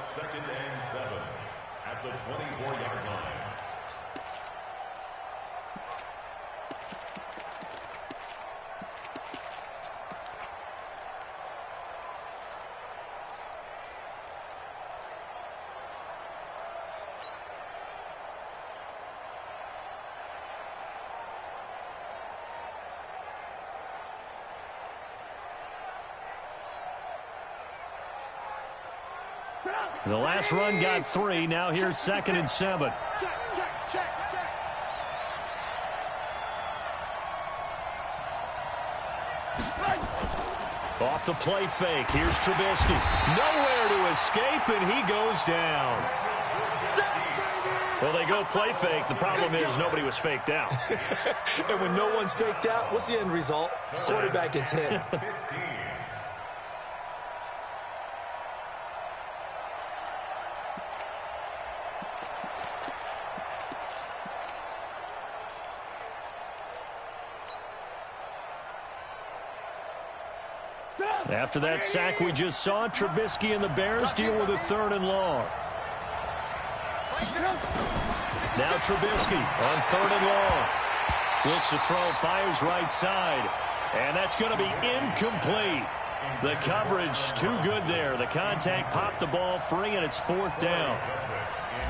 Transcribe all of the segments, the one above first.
2nd and 7 at the 24-yard line. The last run got 3. Now here's 2nd and 7. Off the play fake. Here's Trubisky. Nowhere to escape, and he goes down. Well, they go play fake. The problem is nobody was faked out. And when no one's faked out, what's the end result? Quarterback gets hit. After that sack we just saw, Trubisky and the Bears deal with a 3rd and long. Now Trubisky on 3rd and long. Looks to throw, fires right side. And that's going to be incomplete. The coverage too good there. The contact popped the ball free, and it's 4th down.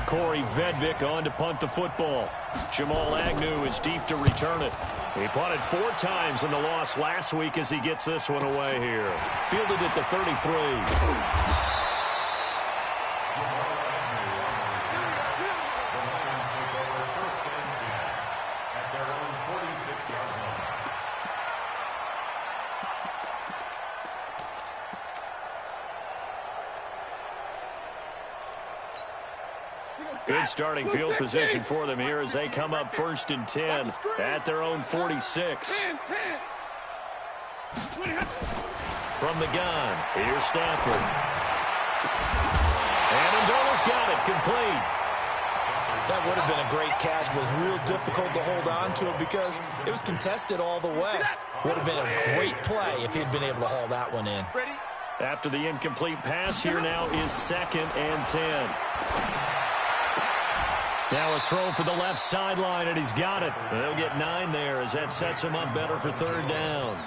Corey Vedvik on to punt the football. Jamal Agnew is deep to return it. He punted 4 times in the loss last week as he gets this one away here. Fielded at the 33. Good starting field position for them here as they come up 1st and 10 at their own 46. From the gun, here's Stafford. And Amendola's got it, complete. That would have been a great catch. It was real difficult to hold on to it because it was contested all the way. Would have been a great play if he'd been able to haul that one in. After the incomplete pass, here now is 2nd and 10. Now a throw for the left sideline, and he's got it. They'll get 9 there as that sets him up better for 3rd down.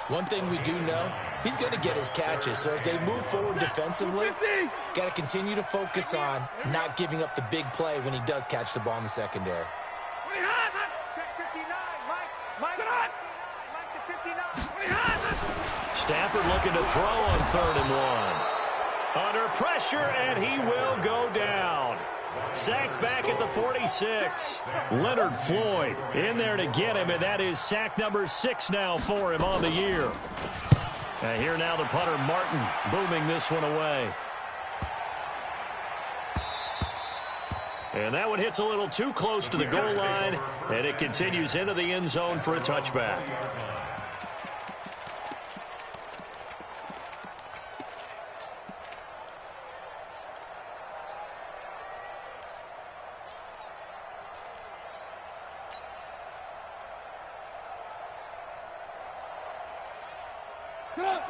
One thing we do know, he's going to get his catches. So as they move forward defensively, got to continue to focus on not giving up the big play when he does catch the ball in the secondary. Stafford looking to throw on 3rd and 1. Under pressure, and he will go down. Sacked back at the 46. Leonard Floyd in there to get him, and that is sack number 6 now for him on the year. And here now the punter, Martin, booming this one away. And that one hits a little too close to the goal line, and it continues into the end zone for a touchback.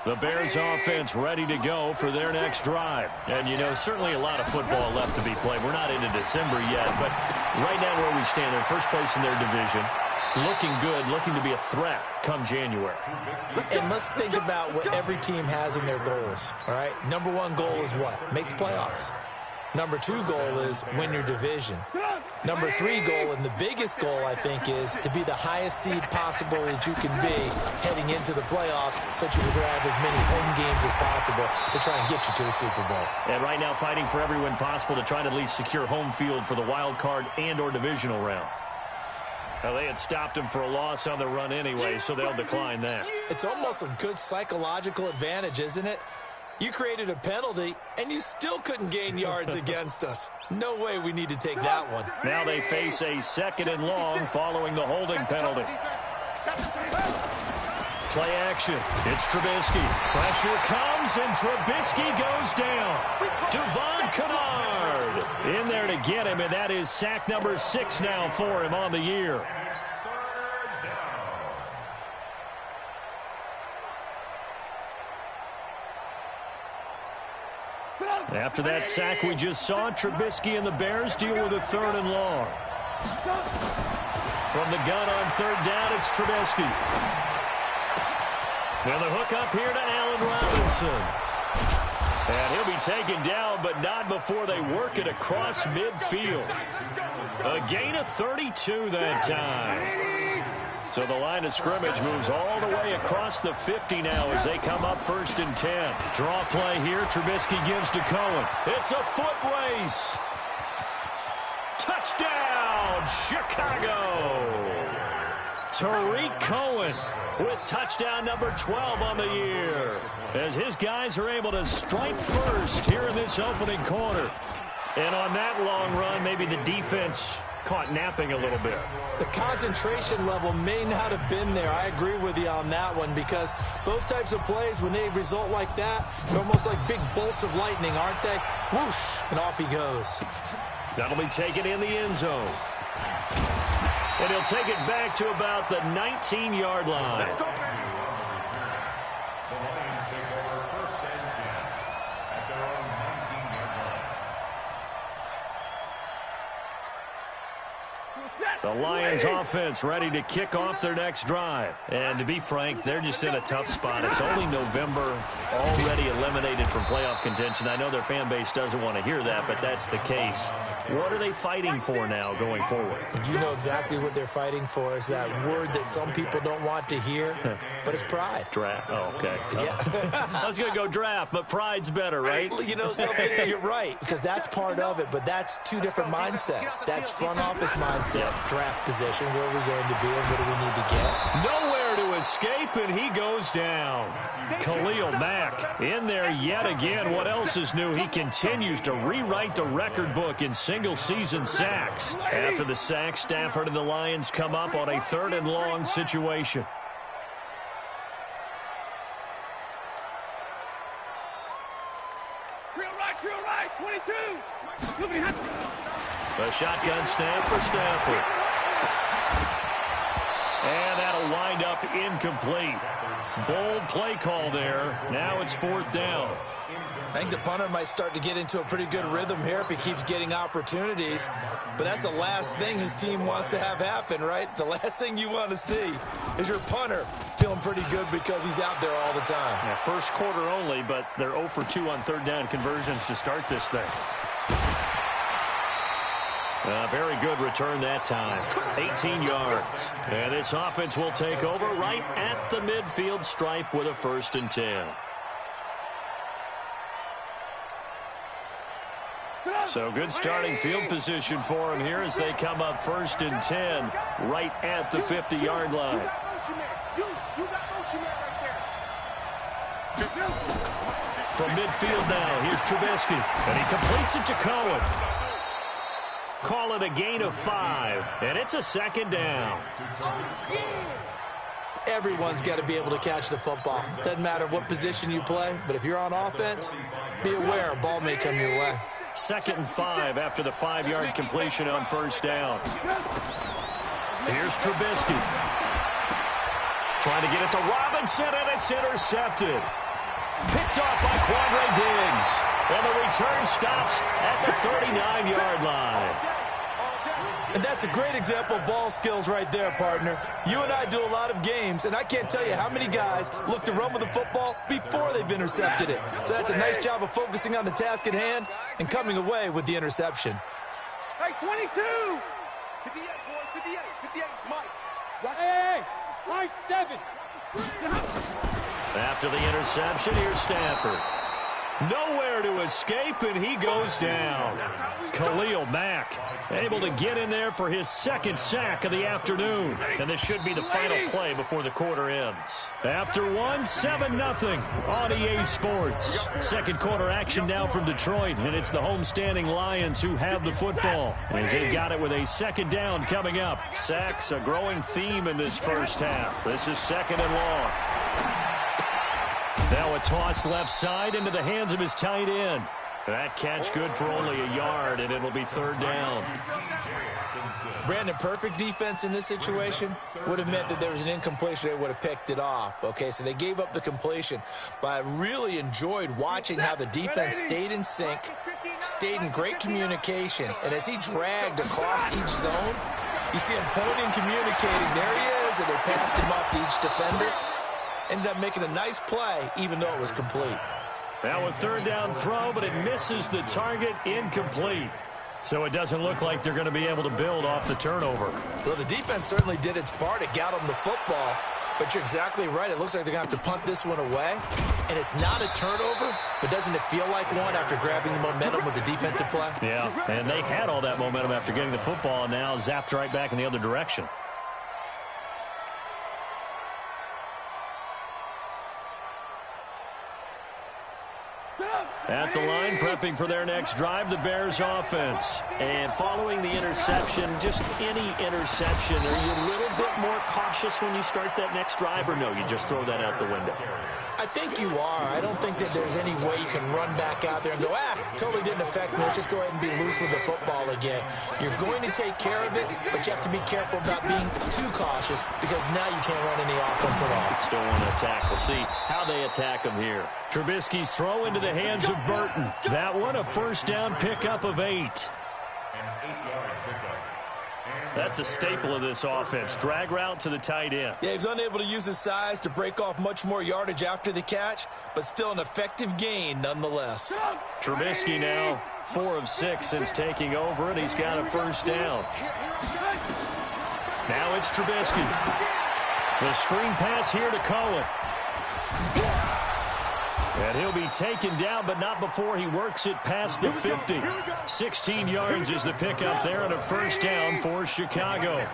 The Bears offense ready to go for their next drive. And, you know, certainly a lot of football left to be played. We're not into December yet, but right now where we stand, they're first place in their division. Looking good, looking to be a threat come January. And let's think about what every team has in their goals, all right? Number 1 goal is what? Make the playoffs. Number 2 goal is win your division. Number 3 goal, and the biggest goal, I think, is to be the highest seed possible that you can be heading into the playoffs so that you can have as many home games as possible to try and get you to the Super Bowl. And right now fighting for every win possible to try to at least secure home field for the wild card and or divisional round. Now, they had stopped him for a loss on the run anyway, so they'll decline that. It's almost a good psychological advantage, isn't it? You created a penalty, and you still couldn't gain yards against us. No way we need to take that one. Now they face a 2nd and long following the holding penalty. Play action. It's Trubisky. Pressure comes, and Trubisky goes down. Devon Kennard in there to get him, and that is sack number 6 now for him on the year. After that sack we just saw, Trubisky and the Bears deal with a 3rd and long. From the gun on 3rd down, it's Trubisky. And the hook up here to Allen Robinson. And he'll be taken down, but not before they work it across midfield. A gain of 32 that time. So the line of scrimmage moves all the way across the 50 now as they come up 1st and 10. Draw play here. Trubisky gives to Cohen. It's a foot race. Touchdown, Chicago. Tariq Cohen with touchdown number 12 on the year, as his guys are able to strike first here in this opening quarter. And on that long run, maybe the defense caught napping a little bit. The concentration level may not have been there. I agree with you on that one, because those types of plays, when they result like that, they're almost like big bolts of lightning, aren't they? Whoosh, and off he goes. That'll be taken in the end zone. And he'll take it back to about the 19-yard line. The Lions take over 1st and 10 at their own 19-yard line. The Lions offense ready to kick off their next drive. And to be frank, they're just in a tough spot. It's only November, already eliminated from playoff contention. I know their fan base doesn't want to hear that, but that's the case. What are they fighting for now going forward? You know exactly what they're fighting for. Is that word that some people don't want to hear, but it's pride. Draft. Oh, okay. Yeah. I was going to go draft, but pride's better, right? You know something? You're right, because that's part of it, but that's two different mindsets. That's front office mindset, draft position, where are we going to be and what do we need to get? Nowhere to escape, and he goes down. Khalil Mack in there yet again. What else is new? He continues to rewrite the record book in single-season sacks. After the sack, Stafford and the Lions come up on a 3rd and long situation. Drill right, 22. A shotgun snap for Stafford. And that'll wind up incomplete. Bold play call there. Now it's 4th down. I think the punter might start to get into a pretty good rhythm here if he keeps getting opportunities. But that's the last thing his team wants to have happen, right? The last thing you want to see is your punter feeling pretty good because he's out there all the time. Yeah, first quarter only, but they're 0 for 2 on 3rd down conversions to start this thing. Very good return that time. 18 yards. And this offense will take over right at the midfield stripe with a 1st and 10. So good starting field position for him here as they come up 1st and 10 right at the 50-yard line. From midfield now, here's Trubisky, and he completes it to Cohen. Call it a gain of 5, and it's a 2nd down. Everyone's got to be able to catch the football. Doesn't matter what position you play, but if you're on offense, be aware a ball may come your way. 2nd and 5 after the 5-yard completion on 1st down. Here's Trubisky. Trying to get it to Robinson, and it's intercepted. Picked off by Quadre Diggs. And the return stops at the 39-yard line. And that's a great example of ball skills right there, partner. You and I do a lot of games, and I can't tell you how many guys look to run with the football before they've intercepted it. So that's a nice job of focusing on the task at hand and coming away with the interception. Hey, 22! 58, boy, 58, 58, Mike. Hey, line 7. After the interception, here's Stafford. Nowhere to escape, and he goes down. Khalil Mack able to get in there for his 2nd sack of the afternoon. And this should be the final play before the quarter ends. After one, 7-0 on EA Sports. 2nd quarter action now from Detroit, and it's the homestanding Lions who have the football, as they've got it with a 2nd down coming up. Sacks, a growing theme in this first half. This is 2nd and long. Now a toss left side into the hands of his tight end. That catch good for only a yard, and it'll be 3rd down. Brandon, perfect defense in this situation would have meant that there was an incompletion. They would have picked it off. Okay, so they gave up the completion. But I really enjoyed watching how the defense stayed in sync, stayed in great communication. And as he dragged across each zone, you see him pointing, communicating. There he is, and they passed him off to each defender. Ended up making a nice play, even though it was complete. Now a third down throw, but it misses the target, incomplete. So it doesn't look like they're going to be able to build off the turnover. Well, the defense certainly did its part to get them the football. But you're exactly right. It looks like they're going to have to punt this one away. And it's not a turnover, but doesn't it feel like one after grabbing the momentum with the defensive play? Yeah, and they had all that momentum after getting the football, and now zapped right back in the other direction. At the line, prepping for their next drive, the Bears offense. And following the interception, just any interception, are you a little bit more cautious when you start that next drive, or no, you just throw that out the window? I think you are. I don't think that there's any way you can run back out there and go, totally didn't affect me. Let's just go ahead and be loose with the football again. You're going to take care of it, but you have to be careful about being too cautious because now you can't run any offense at all. Still want to attack. We'll see how they attack him here. Trubisky's throw into the hands of Burton. That one, a first down pickup of 8. That's a staple of this offense. Drag route to the tight end. Yeah, he was unable to use his size to break off much more yardage after the catch, but still an effective gain nonetheless. Trubisky now 4 of 6 since taking over, and he's got a first down. Now it's Trubisky. The screen pass here to Cohen. And he'll be taken down, but not before he works it past the 50. 16 yards is the pickup there, and a first down for Chicago.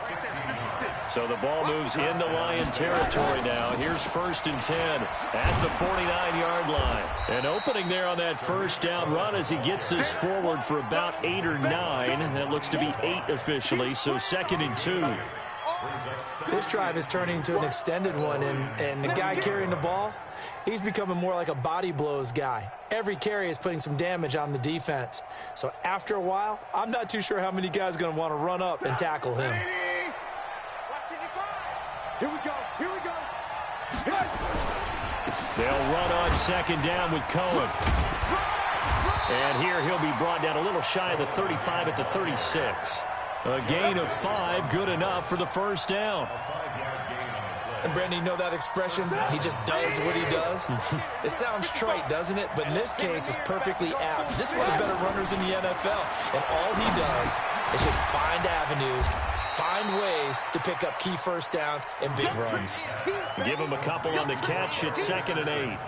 So the ball moves into Lion territory now. Here's 1st and 10 at the 49-yard line. And opening there on that first down run as he gets this forward for about 8 or 9. That looks to be 8 officially, so 2nd and 2. This drive is turning into an extended one, and the guy carrying the ball, he's becoming more like a body blows guy. Every carry is putting some damage on the defense. So after a while, I'm not too sure how many guys are going to want to run up and tackle him. Here we go. Here we go. They'll run on 2nd down with Cohen. And here he'll be brought down a little shy of the 35 at the 36. A gain of 5, good enough for the first down. And Brandon, you know that expression? He just does what he does. It sounds trite, doesn't it? But in this case, it's perfectly apt. This is one of the better runners in the NFL. And all he does is just find avenues, find ways to pick up key first downs and big runs. Give him a couple on the catch. It's 2nd and 8.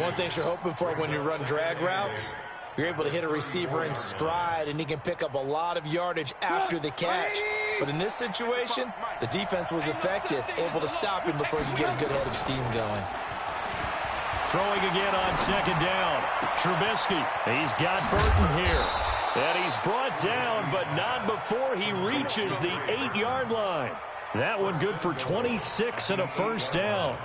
One thing you're hoping for when you run drag routes, you're able to hit a receiver in stride, and he can pick up a lot of yardage after the catch. But in this situation, the defense was effective, able to stop him before he could get a good head of steam going. Throwing again on 2nd down. Trubisky, he's got Burton here. And he's brought down, but not before he reaches the 8-yard line. That one good for 26 and a first down.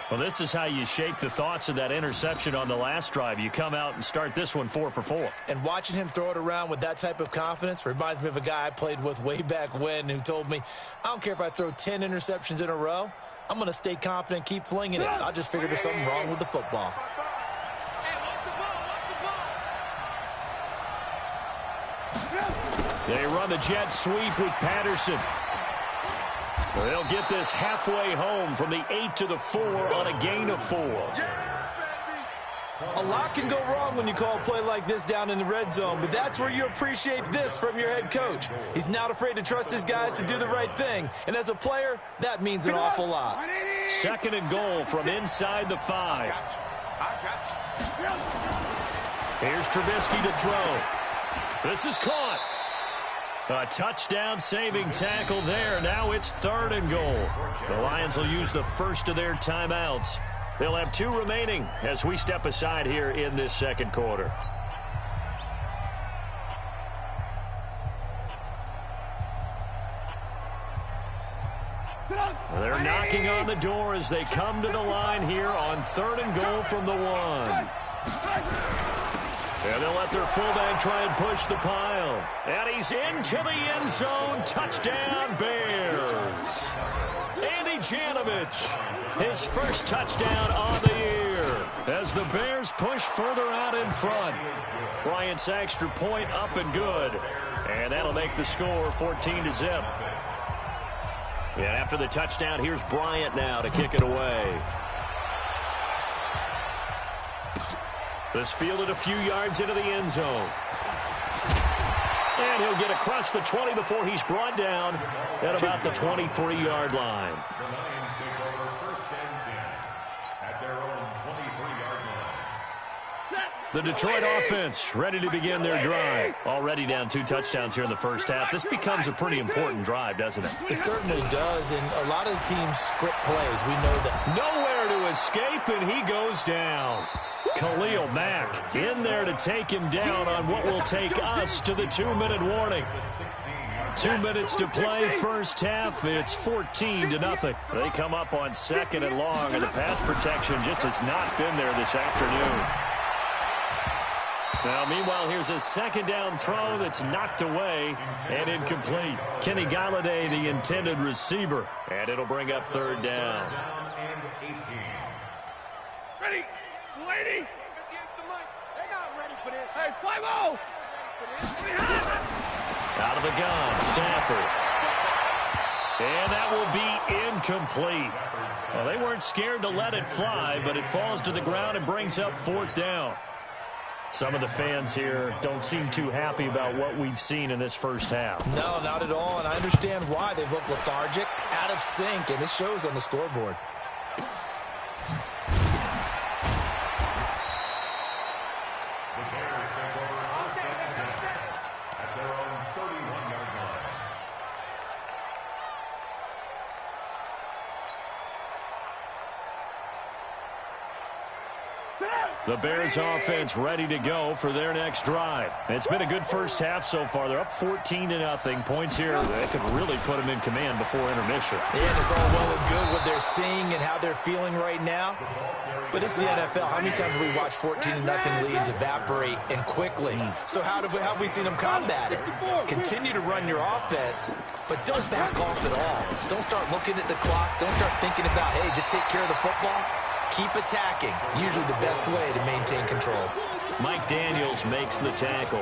Well, this is how you shake the thoughts of that interception on the last drive. You come out and start this one 4 for 4. And watching him throw it around with that type of confidence reminds me of a guy I played with way back when who told me, I don't care if I throw 10 interceptions in a row. I'm going to stay confident, keep flinging it. I just figured there's something wrong with the football. They run the jet sweep with Patterson. They'll get this halfway home from the 8 to the 4 on a gain of 4. A lot can go wrong when you call a play like this down in the red zone, but that's where you appreciate this from your head coach. He's not afraid to trust his guys to do the right thing, and as a player, that means an awful lot. 2nd and goal from inside the 5. Here's Trubisky to throw. This is caught. A touchdown-saving tackle there. Now it's 3rd and goal. The Lions will use the first of their timeouts. They'll have 2 remaining as we step aside here in this 2nd quarter. They're knocking on the door as they come to the line here on 3rd and goal from the 1. And they'll let their fullback try and push the pile. And he's into the end zone. Touchdown, Bears. Andy Janovich, his first touchdown on the year. As the Bears push further out in front. Bryant's extra point up and good. And that'll make the score 14-0. And after the touchdown, here's Bryant now to kick it away. This fielded a few yards into the end zone. And he'll get across the 20 before he's brought down at about the 23-yard line. The Lions take over first and 10 at their own 23-yard line. The Detroit offense ready to begin their drive. Already down 2 touchdowns here in the first half. This becomes a pretty important drive, doesn't it? It certainly does, and a lot of the teams script plays. We know that. Nowhere to escape, and he goes down. Khalil Mack in there to take him down on what will take us to the 2-minute warning. 2 minutes to play first half. It's 14-0. They come up on 2nd and long, and the pass protection just has not been there this afternoon. Now, meanwhile, here's a 2nd down throw that's knocked away and incomplete. Kenny Galladay, the intended receiver, and it'll bring up 3rd down. Ready? Ladies! They're not ready for this. Hey, 5-0! Out of the gun, Stafford. And that will be incomplete. Well, they weren't scared to let it fly, but it falls to the ground and brings up 4th down. Some of the fans here don't seem too happy about what we've seen in this first half. No, not at all, and I understand why. They've looked lethargic, out of sync, and it shows on the scoreboard. The Bears offense ready to go for their next drive. It's been a good first half so far. They're up 14-0. Points here that could really put them in command before intermission. Yeah, and it's all well and good what they're seeing and how they're feeling right now. But it's the NFL. How many times have we watched 14-0 leads evaporate and quickly? So how have we seen them combat it? Continue to run your offense, but don't back off at all. Don't start looking at the clock. Don't start thinking about, hey, just take care of the football. Keep attacking. Usually the best way to maintain control. Mike Daniels makes the tackle.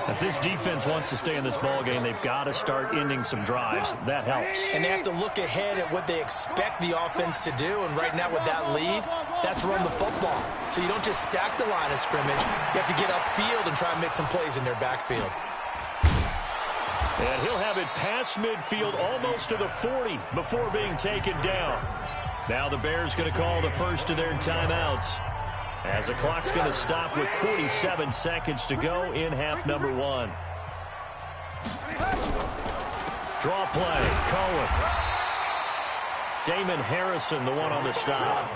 If this defense wants to stay in this ballgame, they've got to start ending some drives. That helps. And they have to look ahead at what they expect the offense to do. And right now with that lead, that's run the football. So you don't just stack the line of scrimmage. You have to get upfield and try and make some plays in their backfield. And he'll have it past midfield almost to the 40 before being taken down. Now the Bears going to call the first of their timeouts, as the clock's going to stop with 47 seconds to go in half number 1. Draw play, Cohen. Damon Harrison, the one on the stop.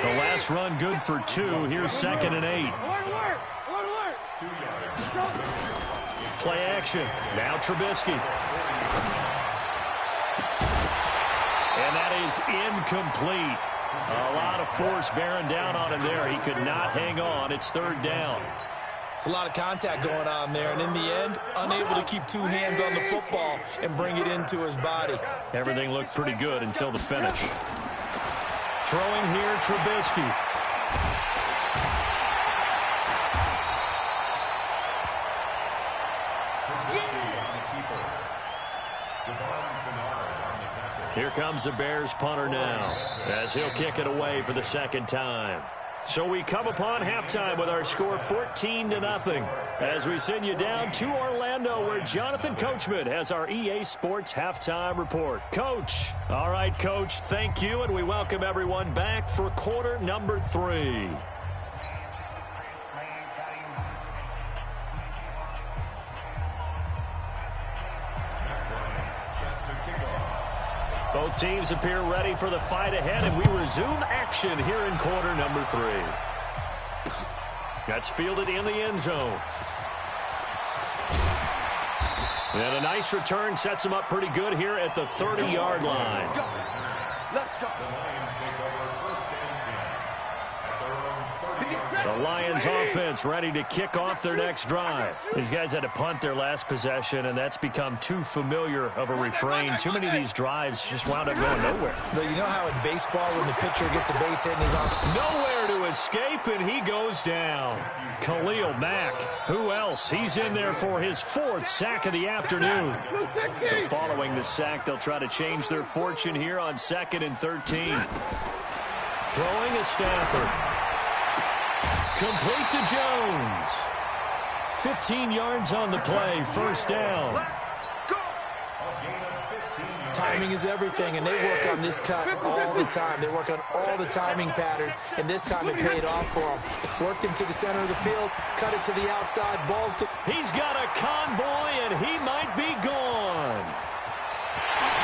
The last run good for 2. Here's 2nd and 8. Play action. Now Trubisky. And that is incomplete. A lot of force bearing down on him there. He could not hang on. It's 3rd down. It's a lot of contact going on there, and in the end, unable to keep 2 hands on the football and bring it into his body. Everything looked pretty good until the finish. Throwing here, Trubisky. Here comes the Bears punter now, as he'll kick it away for the 2nd time. So we come upon halftime with our score 14-0 as we send you down to Orlando, where Jonathan Coachman has our EA Sports halftime report. Coach. All right, Coach, thank you, and we welcome everyone back for quarter number 3. Both teams appear ready for the fight ahead, and we resume action here in quarter number 3. That's fielded in the end zone. And a nice return sets him up pretty good here at the 30-yard line. The Lions offense ready to kick off their next drive. These guys had to punt their last possession, and that's become too familiar of a refrain. Too many of these drives just wound up going nowhere. But you know how in baseball when the pitcher gets a base hit and he's on... Nowhere to escape, and he goes down. Khalil Mack. Who else? He's in there for his 4th sack of the afternoon. Following the sack, they'll try to change their fortune here on 2nd and 13. Throwing is Stafford. Complete to Jones. 15 yards on the play. First down. Timing is everything, and they work on this cut all the time. They work on all the timing patterns, and this time it paid off for them. Worked him to the center of the field, cut it to the outside, balls to... He's got a convoy, and he might be gone.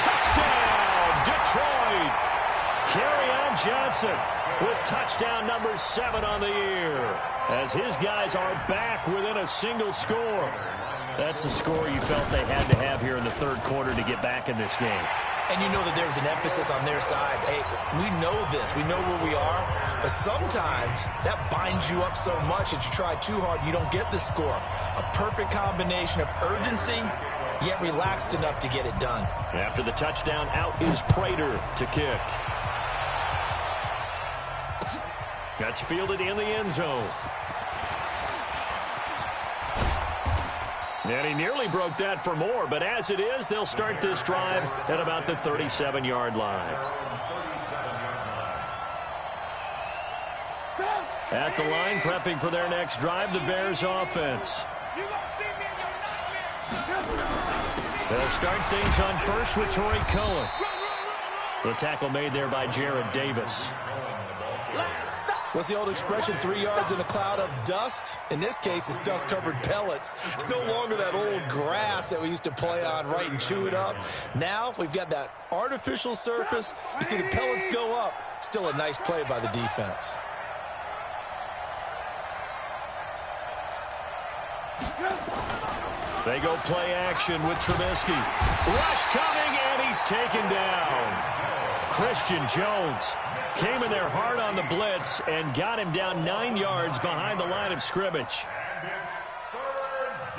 Touchdown, Detroit. Kerryon Johnson with touchdown number 7 on the year, as his guys are back within a single score. That's a score you felt they had to have here in the 3rd quarter to get back in this game. And you know that there's an emphasis on their side. Hey, we know this. We know where we are. But sometimes that binds you up so much that you try too hard, you don't get the score. A perfect combination of urgency, yet relaxed enough to get it done. After the touchdown, out is Prater to kick. That's fielded in the end zone. And he nearly broke that for more, but as it is, they'll start this drive at about the 37-yard line. At the line, prepping for their next drive, the Bears offense. They'll start things on first with Torrey Cohen. The tackle made there by Jared Davis. What's the old expression, 3 yards in a cloud of dust? In this case, it's dust-covered pellets. It's no longer that old grass that we used to play on, right, and chew it up. Now we've got that artificial surface. You see the pellets go up. Still a nice play by the defense. They go play action with Trubisky. Rush coming, and he's taken down. Christian Jones came in there hard on the blitz and got him down 9 yards behind the line of scrimmage. And it's 3rd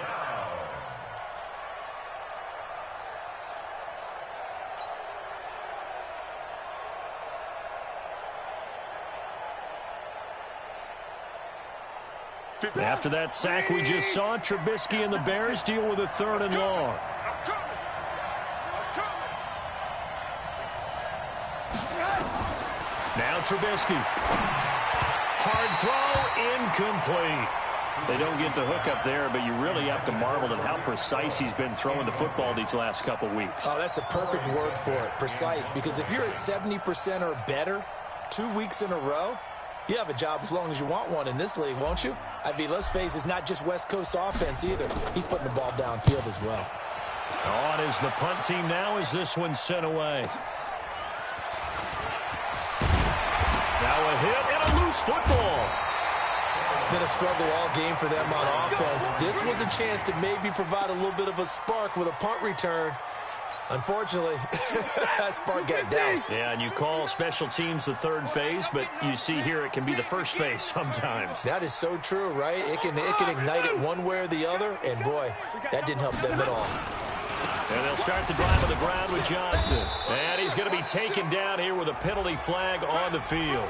down. After that sack we just saw, Trubisky and the Bears deal with a 3rd and long. Now Trubisky. Hard throw, incomplete. They don't get the hook up there, but you really have to marvel at how precise he's been throwing the football these last couple weeks. Oh, that's a perfect word for it, precise, because if you're at 70% or better 2 weeks in a row, you have a job as long as you want one in this league, won't you? I mean, let's face it, it's not just West Coast offense either. He's putting the ball downfield as well. On is the punt team now as this one's sent away. Now a hit and a loose football. It's been a struggle all game for them on offense. This was a chance to maybe provide a little bit of a spark with a punt return. Unfortunately, that spark got doused. Yeah, and you call special teams the 3rd phase, but you see here it can be the 1st phase sometimes. That is so true, right? It can ignite it one way or the other, and boy, that didn't help them at all. And they'll start the drive on the ground with Johnson. And he's going to be taken down here with a penalty flag on the field.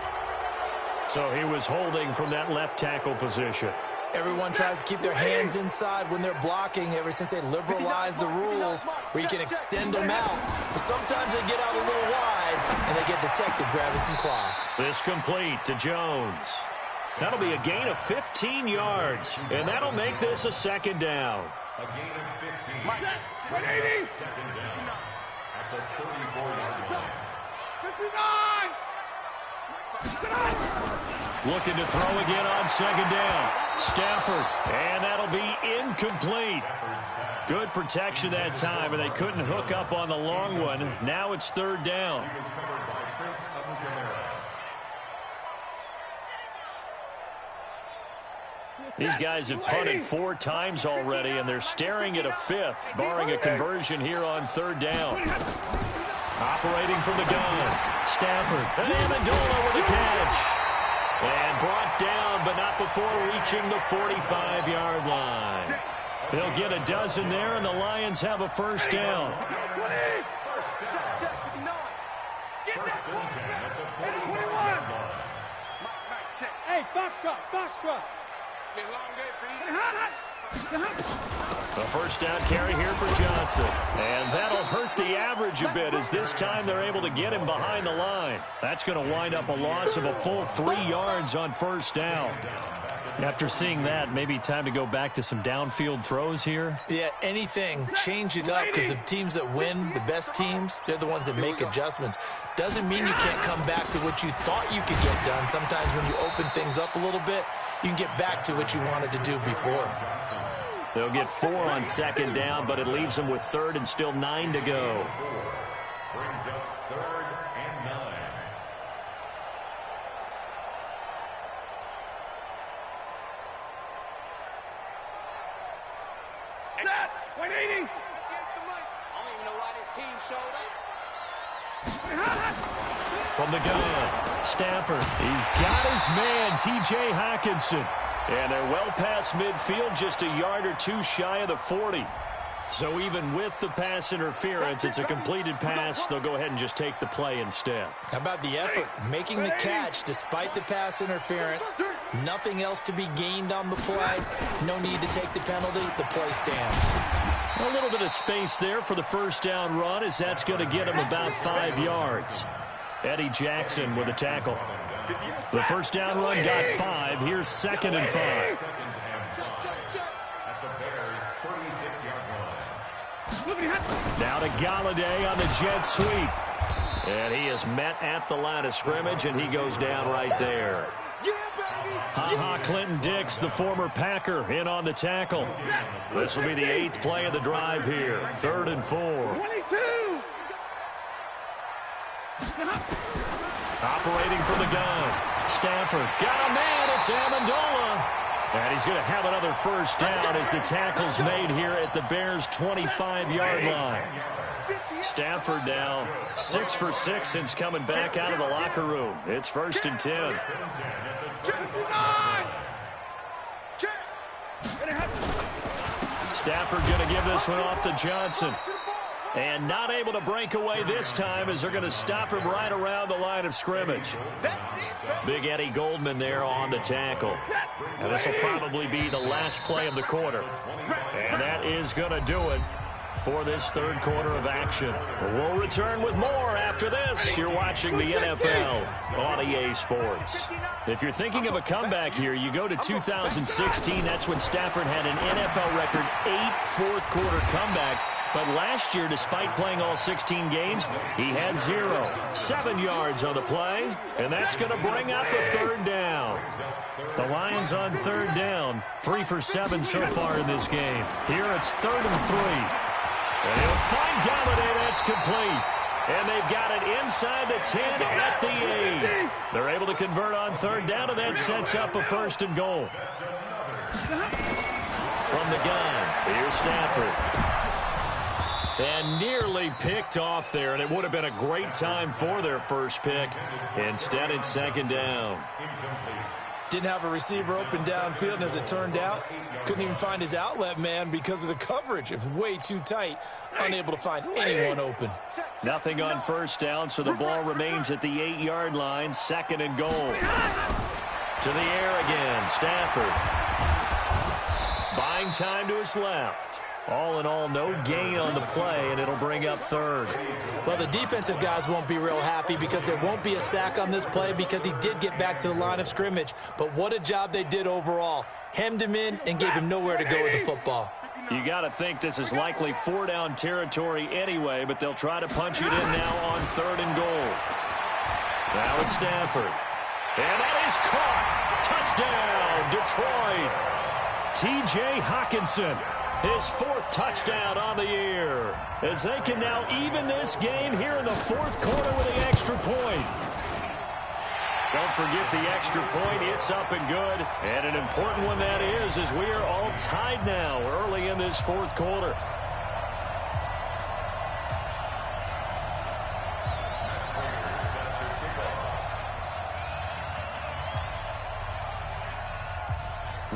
So he was holding from that left tackle position. Everyone tries to keep their hands inside when they're blocking ever since they liberalized the rules where you can extend them out. But sometimes they get out a little wide, and they get detected grabbing some cloth. This complete to Jones. That'll be a gain of 15 yards, and that'll make this a 2nd down. A gain of 15. 2nd down at the 34-yard line. 59! Looking to throw again on 2nd down. Stafford, and that'll be incomplete. Good protection that time, and they couldn't hook up on the long one. Now it's 3rd down. These guys have punted 4 times already, and they're staring at a 5th, barring a conversion here on 3rd down. Operating from the gun, Stafford, and Amendola with a catch. And brought down, but not before reaching the 45-yard line. They'll get a dozen there, and the Lions have a first down. Hey, box truck, box truck. A first down carry here for Johnson. And that'll hurt the average a bit as this time they're able to get him behind the line. That's going to wind up a loss of a full 3 yards on first down. After seeing that, maybe time to go back to some downfield throws here. Yeah, anything. Change it up because the teams that win, the best teams, they're the ones that make adjustments. Doesn't mean you can't come back to what you thought you could get done. Sometimes when you open things up a little bit, you can get back to what you wanted to do before. They'll get 4 on second down, but it leaves them with third and still 9 to go. Brings up 3rd and 9. Set. 180. I don't even know why this team showed up. From the gun, Stafford. He's got his man, T.J. Hockenson. And they're well past midfield, just a yard or 2 shy of the 40. So even with the pass interference, it's a completed pass. They'll go ahead and just take the play instead. How about the effort? Making the catch despite the pass interference. Nothing else to be gained on the play. No need to take the penalty. The play stands. A little bit of space there for the first down run, as that's going to get him about 5 yards. Eddie Jackson with a tackle. The first down run got 5. Here's 2nd and 5. At the Bears' 36-yard line. Now to Galladay on the jet sweep. And he is met at the line of scrimmage, and he goes down right there. Ha-ha, Clinton Dix, the former Packer, in on the tackle. This will be the 8th play of the drive here. 3rd and 4. 22. Operating from the gun. Stafford got a man. It's Amendola. And he's going to have another first down as the tackle's made here at the Bears' 25-yard line. Stafford now 6 for 6 since coming back out of the locker room. It's 1st and 10. Stafford going to give this one off to Johnson. And not able to break away this time as they're going to stop him right around the line of scrimmage. Big Eddie Goldman there on the tackle. And this will probably be the last play of the quarter. And that is going to do it for this 3rd quarter of action. We'll return with more after this. You're watching the NFL on EA Sports. If you're thinking of a comeback here, you go to 2016. That's when Stafford had an NFL record 8 fourth-quarter comebacks. But last year, despite playing all 16 games, he had 0. 7 yards on the play, and that's going to bring up a 3rd down. The Lions on 3rd down, 3 for 7 so far in this game. Here it's 3rd and 3. And he'll find Galladay. That's complete. And they've got it inside the 10 at the 8. They're able to convert on 3rd down, and that sets up a 1st and goal. From the gun, here's Stafford. And nearly picked off there, and it would have been a great time for their first pick. Instead, it's 2nd down. Didn't have a receiver open downfield, and as it turned out, couldn't even find his outlet man because of the coverage. It was way too tight, unable to find anyone open. Nothing on first down, so the ball remains at the 8-yard line. 2nd and goal. To the air again, Stafford. Buying time to his left. All in all, no gain on the play, and it'll bring up 3rd. Well, the defensive guys won't be real happy because there won't be a sack on this play because he did get back to the line of scrimmage. But what a job they did overall. Hemmed him in and gave him nowhere to go with the football. You got to think this is likely 4-down territory anyway, but they'll try to punch it in now on 3rd and goal. Now it's Stafford. And that is caught. Touchdown, Detroit. T.J. Hockenson. His 4th touchdown on the year, as they can now even this game here in the 4th quarter with the extra point. Don't forget the extra point. It's up and good. And an important one that is, as we are all tied now early in this 4th quarter.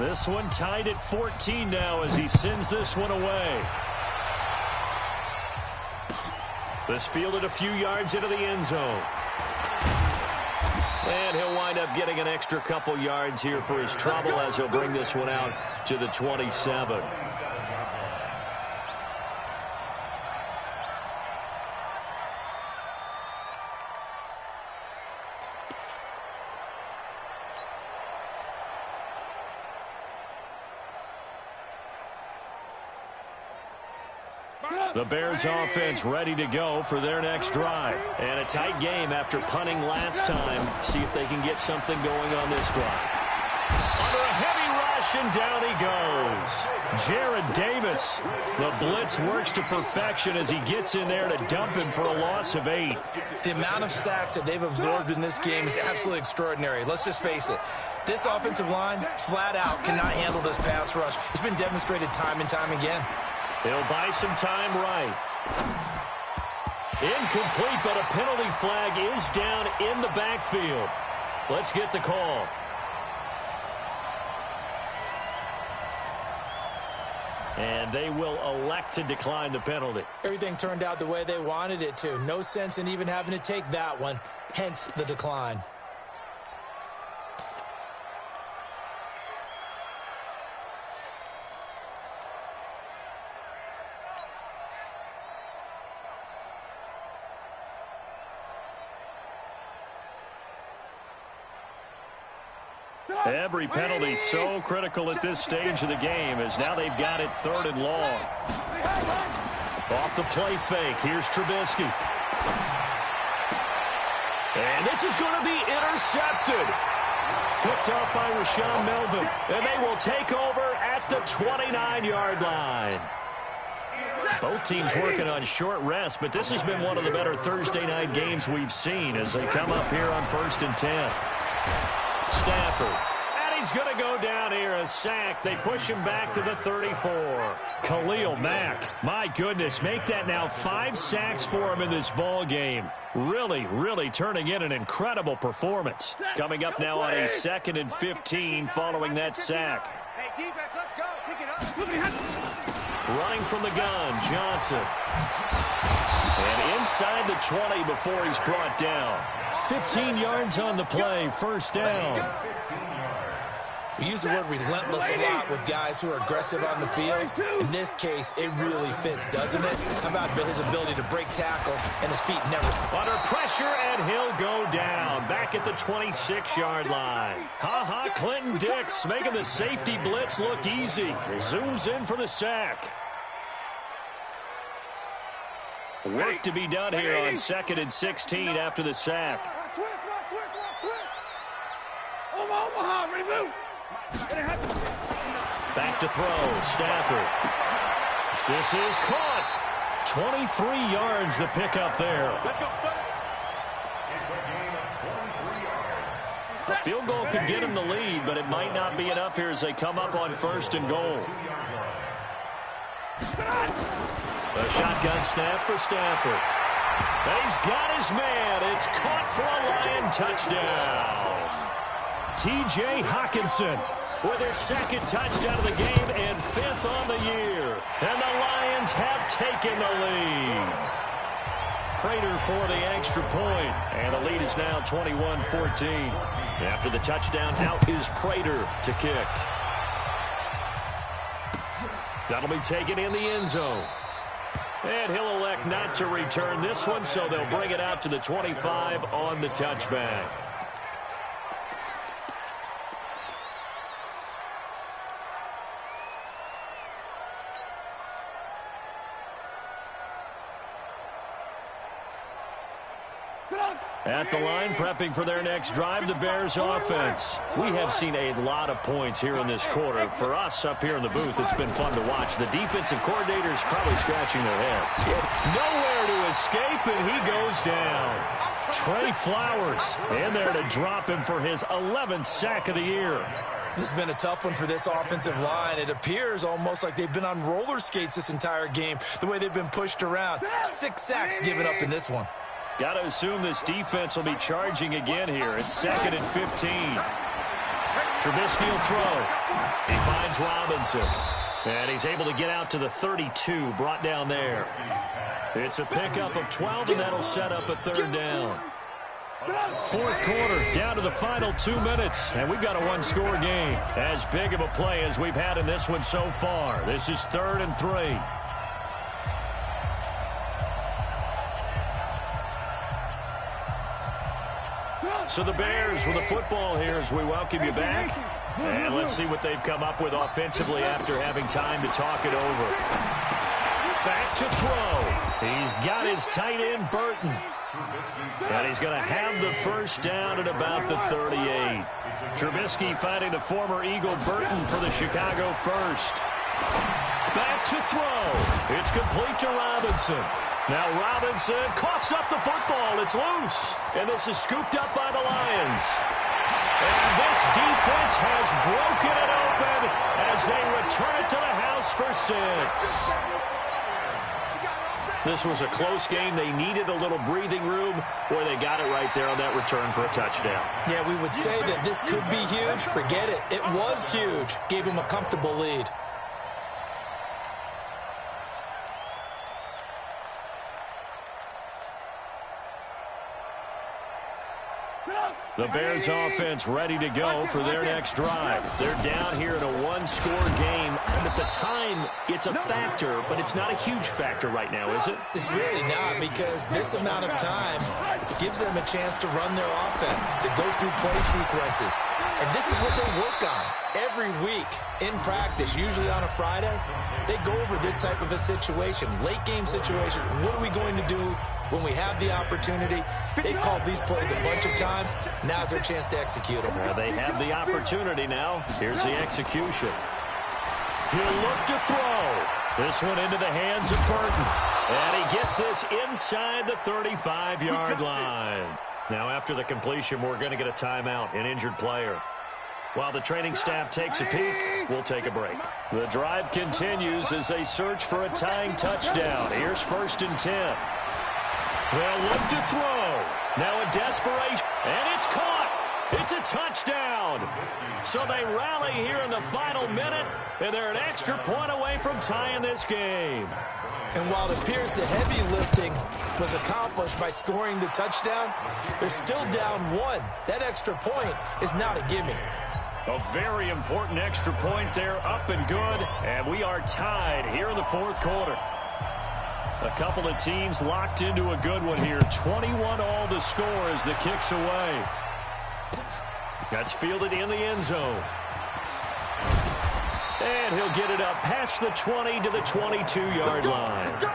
This one tied at 14 now as he sends this one away. This fielded a few yards into the end zone. And he'll wind up getting an extra couple yards here for his trouble as he'll bring this one out to the 27. The Bears offense ready to go for their next drive. And a tight game after punting last time. See if they can get something going on this drive. Under a heavy rush, and down he goes. Jared Davis. The blitz works to perfection as he gets in there to dump him for a loss of 8. The amount of sacks that they've absorbed in this game is absolutely extraordinary. Let's just face it. This offensive line, flat out, cannot handle this pass rush. It's been demonstrated time and time again. He'll buy some time right. Incomplete, but a penalty flag is down in the backfield. Let's get the call. And they will elect to decline the penalty. Everything turned out the way they wanted it to. No sense in even having to take that one, hence the decline. Every penalty so critical at this stage of the game as now they've got it 3rd and long. Off the play fake. Here's Trubisky. And this is going to be intercepted. Picked off by Rashaan Melvin. And they will take over at the 29-yard line. Both teams working on short rest, but this has been one of the better Thursday night games we've seen as they come up here on 1st and 10. Stafford. And he's going to go down here, a sack. They push him back to the 34. Khalil Mack. My goodness, make that now 5 sacks for him in this ball game. Really turning in an incredible performance. Coming up now on a 2nd and 15 following that sack. Hey, defense, let's go. Pick it up. Running from the gun, Johnson. And inside the 20 before he's brought down. 15 yards on the play, 1st down. We use the word relentless a lot with guys who are aggressive on the field. In this case, it really fits, doesn't it? How about his ability to break tackles and his feet never... Under pressure, and he'll go down. Back at the 26-yard line. Clinton Dix making the safety blitz look easy. Zooms in for the sack. Work to be done here on 2nd and 16 after the sack. Omaha, ready, move. Back to throw, Stafford. This is caught. 23 yards the pickup there. It's a gain of 23 yards. The field goal could get him the lead, but it might not be enough here as they come up on 1st and goal. A shotgun snap for Stafford. He's got his man. It's caught for a Lion touchdown. T.J. Hockenson with his 2nd touchdown of the game and 5th on the year. And the Lions have taken the lead. Prater for the extra point. And the lead is now 21-14. After the touchdown, out is Prater to kick. That'll be taken in the end zone. And he'll elect not to return this one, so they'll bring it out to the 25 on the touchback. At the line, prepping for their next drive, the Bears offense. We have seen a lot of points here in this quarter. For us up here in the booth, it's been fun to watch. The defensive coordinators probably scratching their heads. Nowhere to escape, and he goes down. Trey Flowers in there to drop him for his 11th sack of the year. This has been a tough one for this offensive line. It appears almost like they've been on roller skates this entire game, the way they've been pushed around. 6 sacks given up in this one. Got to assume this defense will be charging again here. It's 2nd and 15. Trubisky will throw. He finds Robinson. And he's able to get out to the 32, brought down there. It's a pickup of 12, and that'll set up a third down. Fourth quarter, down to the final 2 minutes, and we've got a one-score game. As big of a play as we've had in this one so far. This is 3rd and 3. So the Bears with the football here as we welcome you back. And let's see what they've come up with offensively after having time to talk it over. Back to throw. He's got his tight end, Burton. And he's going to have the first down at about the 38. Trubisky finding the former Eagle Burton for the Chicago first. Back to throw. It's complete to Robinson. Now Robinson coughs up the football. It's loose. And this is scooped up by the Lions. And this defense has broken it open as they return it to the house for 6. This was a close game. They needed a little breathing room, where they got it right there on that return for a touchdown. Yeah, we would say that this could be huge. Forget it. It was huge. Gave him a comfortable lead. The Bears offense ready to go for their next drive. They're down here in a one-score game. And at the time, it's a factor, but it's not a huge factor right now, is it? It's really not, because this amount of time gives them a chance to run their offense, to go through play sequences. And this is what they work on every week in practice, usually on a Friday. They go over this type of a situation, late-game situation. What are we going to do when we have the opportunity? They've called these plays a bunch of times. Now's their chance to execute them. Well, they have the opportunity now. Here's the execution. He'll look to throw. This one into the hands of Burton. And he gets this inside the 35-yard line. Now, after the completion, we're going to get a timeout, an injured player. While the training staff takes a peek, we'll take a break. The drive continues as they search for a tying touchdown. Here's 1st and 10. They'll look to throw. Now a desperation. And it's caught. It's a touchdown. So they rally here in the final minute, and they're an extra point away from tying this game. And while it appears the heavy lifting was accomplished by scoring the touchdown, they're still down 1. That extra point is not a gimme. A very important extra point there, up and good. And we are tied here in the fourth quarter. A couple of teams locked into a good one here. 21-all the score as the kick's away. That's fielded in the end zone. And he'll get it up past the 20 to the 22-yard line.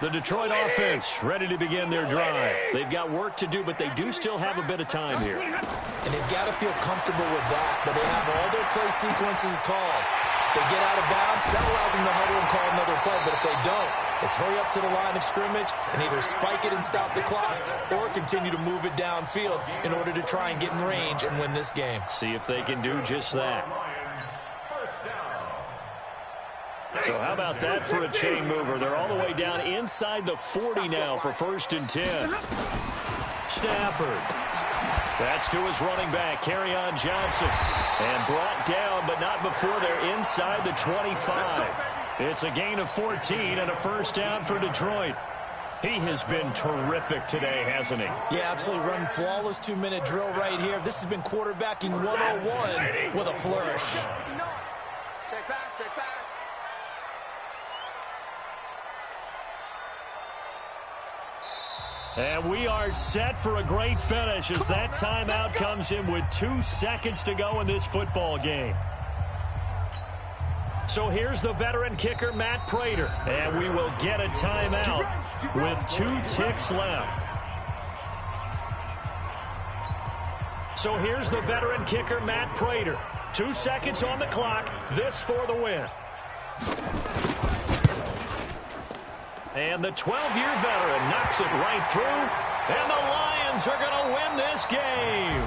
The Detroit offense ready to begin their drive. They've got work to do, but they do still have a bit of time here. And they've got to feel comfortable with that, but they have all their play sequences called. If they get out of bounds, that allows them to huddle and call another play, but if they don't, it's hurry up to the line of scrimmage and either spike it and stop the clock or continue to move it downfield in order to try and get in range and win this game. See if they can do just that. So how about that for a chain mover? They're all the way down inside the 40 now for 1st and 10. Stafford. That's to his running back, Kerryon Johnson. And brought down, but not before they're inside the 25. It's a gain of 14 and a first down for Detroit. He has been terrific today, hasn't he? Yeah, absolutely. Running flawless 2-minute drill right here. This has been quarterbacking 101 with a flourish. Check back, check back. And we are set for a great finish as that timeout comes in with 2 seconds to go in this football game. So here's the veteran kicker, Matt Prater. And we will get a timeout with 2 ticks left. So here's the veteran kicker, Matt Prater. 2 seconds on the clock. This for the win. And the 12-year veteran knocks it right through. And the Lions are going to win this game.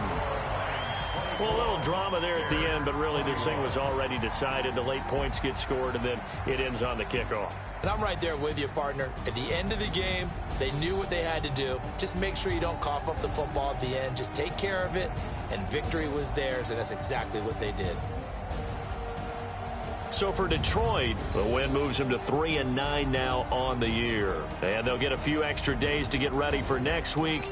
Well, a little drama there at the end, but really this thing was already decided. The late points get scored, and then it ends on the kickoff. And I'm right there with you, partner. At the end of the game, they knew what they had to do. Just make sure you don't cough up the football at the end. Just take care of it, and victory was theirs, and that's exactly what they did. So for Detroit, the win moves them to 3-9 now on the year. And they'll get a few extra days to get ready for next week.